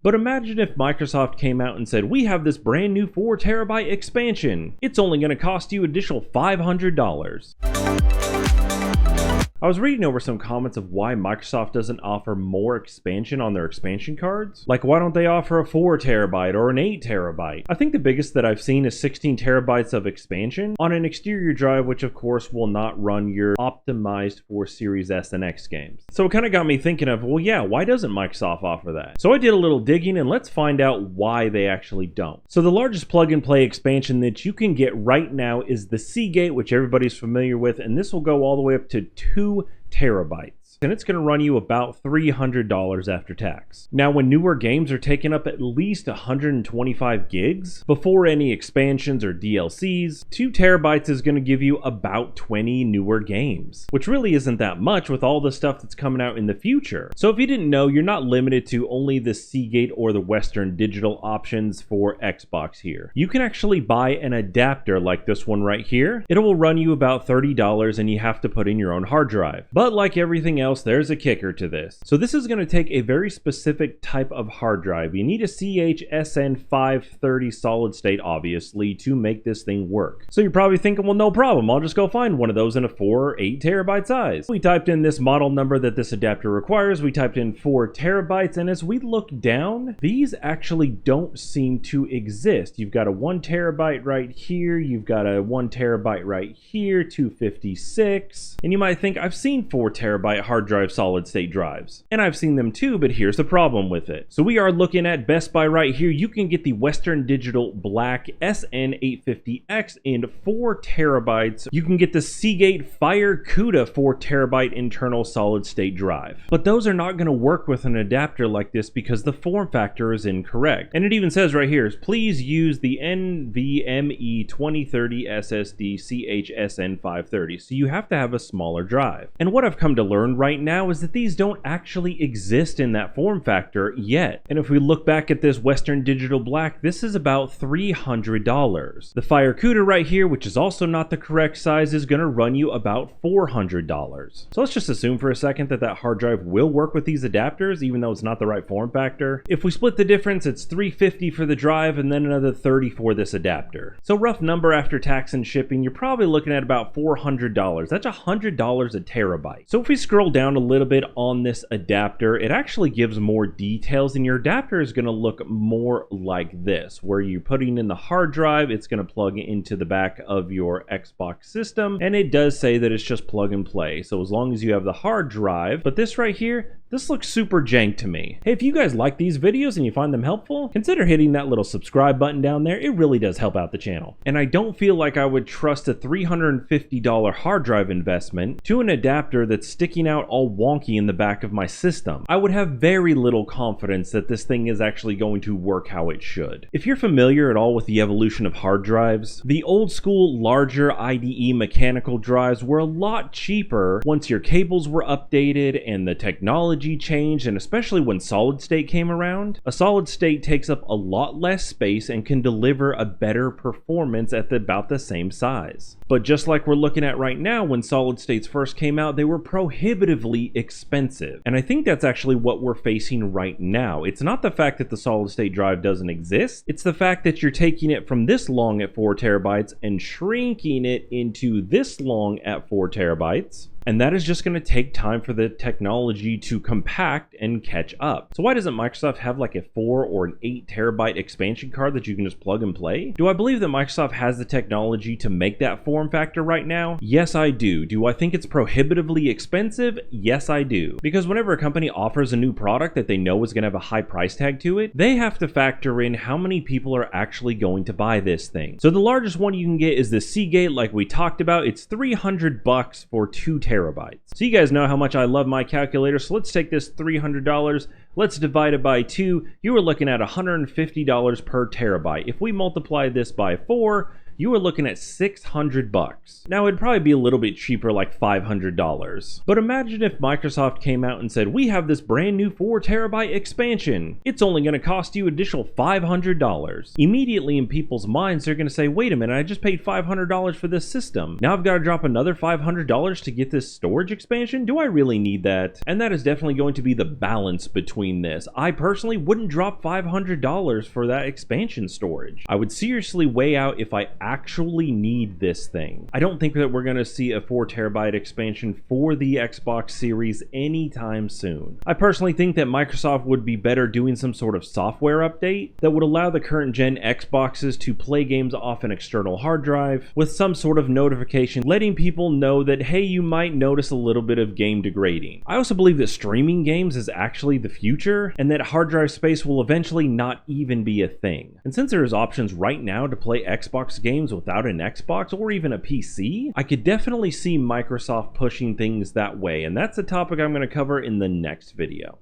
But imagine if Microsoft came out and said, we have this brand new 4 terabyte expansion. It's only going to cost you additional $500. I was reading over some comments of why Microsoft doesn't offer more expansion on their expansion cards. Like, why don't they offer a 4 terabyte or an 8 terabyte? I think the biggest that I've seen is 16 terabytes of expansion on an exterior drive, which of course will not run your optimized for Series S and X games. So it kind of got me thinking of, well, yeah, why doesn't Microsoft offer that? So I did a little digging and let's find out why they actually don't. So the largest plug and play expansion that you can get right now is the Seagate, which everybody's familiar with, and this will go all the way up to 2 terabytes. And it's going to run you about $300 after tax. Now, when newer games are taking up at least 125 gigs, before any expansions or DLCs, 2 terabytes is going to give you about 20 newer games, which really isn't that much with all the stuff that's coming out in the future. So if you didn't know, you're not limited to only the Seagate or the Western Digital options for Xbox here. You can actually buy an adapter like this one right here. It will run you about $30 and you have to put in your own hard drive. But like everything else, there's a kicker to this. So this is going to take a very specific type of hard drive. You need a CHSN530 solid state, obviously, to make this thing work. So you're probably thinking, well, no problem. I'll just go find one of those in a 4 or 8 terabyte size. We typed in this model number that this adapter requires. We typed in 4 terabytes. And as we look down, these actually don't seem to exist. You've got a 1 terabyte right here. You've got a 1 terabyte right here, 256. And you might think, I've seen 4 terabyte hard drive solid state drives. And I've seen them too, but here's the problem with it. So we are looking at Best Buy right here. You can get the Western Digital Black SN850X in 4 terabytes. You can get the Seagate Fire CUDA 4 terabyte internal solid state drive. But those are not going to work with an adapter like this because the form factor is incorrect. And it even says right here, please use the NVMe 2030 SSD CHSN530. So you have to have a smaller drive. And what I've come to learn right now is that these don't actually exist in that form factor yet. And if we look back at this Western Digital Black, this is about $300. The Fire CUDA right here, which is also not the correct size, is going to run you about $400. So let's just assume for a second that that hard drive will work with these adapters, even though it's not the right form factor. If we split the difference, it's $350 for the drive and then another $30 for this adapter. So rough number after tax and shipping, you're probably looking at about $400. That's $100 a terabyte. So if we scroll down a little bit on this adapter, it actually gives more details, and your adapter is going to look more like this, where you're putting in the hard drive, it's going to plug into the back of your Xbox system, and it does say that it's just plug and play, so as long as you have the hard drive. But this right here, this looks super jank to me. Hey, if you guys like these videos and you find them helpful, consider hitting that little subscribe button down there. It really does help out the channel. And I don't feel like I would trust a $350 hard drive investment to an adapter that's sticking out all wonky in the back of my system. I would have very little confidence that this thing is actually going to work how it should. If you're familiar at all with the evolution of hard drives, the old school larger IDE mechanical drives were a lot cheaper once your cables were updated and the technology changed, and especially when solid state came around. A solid state takes up a lot less space and can deliver a better performance at about the same size. But just like we're looking at right now, when solid states first came out, they were prohibitively expensive. And I think that's actually what we're facing right now. It's not the fact that the solid state drive doesn't exist, it's the fact that you're taking it from this long at 4 terabytes and shrinking it into this long at 4 terabytes. And that is just going to take time for the technology to compact and catch up. So why doesn't Microsoft have like a 4 or an 8 terabyte expansion card that you can just plug and play? Do I believe that Microsoft has the technology to make that form factor right now? Yes, I do. Do I think it's prohibitively expensive? Yes, I do. Because whenever a company offers a new product that they know is going to have a high price tag to it, they have to factor in how many people are actually going to buy this thing. So the largest one you can get is the Seagate, like we talked about. It's $300 for 2 terabytes. So you guys know how much I love my calculator, so let's take this $300, let's divide it by 2. You are looking at $150 per terabyte. If we multiply this by 4, you are looking at $600. Now it'd probably be a little bit cheaper, like $500. But imagine if Microsoft came out and said, we have this brand new 4 terabyte expansion. It's only going to cost you additional $500. Immediately in people's minds, they're going to say, wait a minute, I just paid $500 for this system. Now I've got to drop another $500 to get this storage expansion? Do I really need that? And that is definitely going to be the balance between this. I personally wouldn't drop $500 for that expansion storage. I would seriously weigh out if I actually need this thing. I don't think that we're going to see a 4 terabyte expansion for the Xbox Series anytime soon. I personally think that Microsoft would be better doing some sort of software update that would allow the current gen Xboxes to play games off an external hard drive with some sort of notification letting people know that, hey, you might notice a little bit of game degrading. I also believe that streaming games is actually the future and that hard drive space will eventually not even be a thing. And since there's options right now to play Xbox games without an Xbox or even a PC, I could definitely see Microsoft pushing things that way, and that's a topic I'm going to cover in the next video.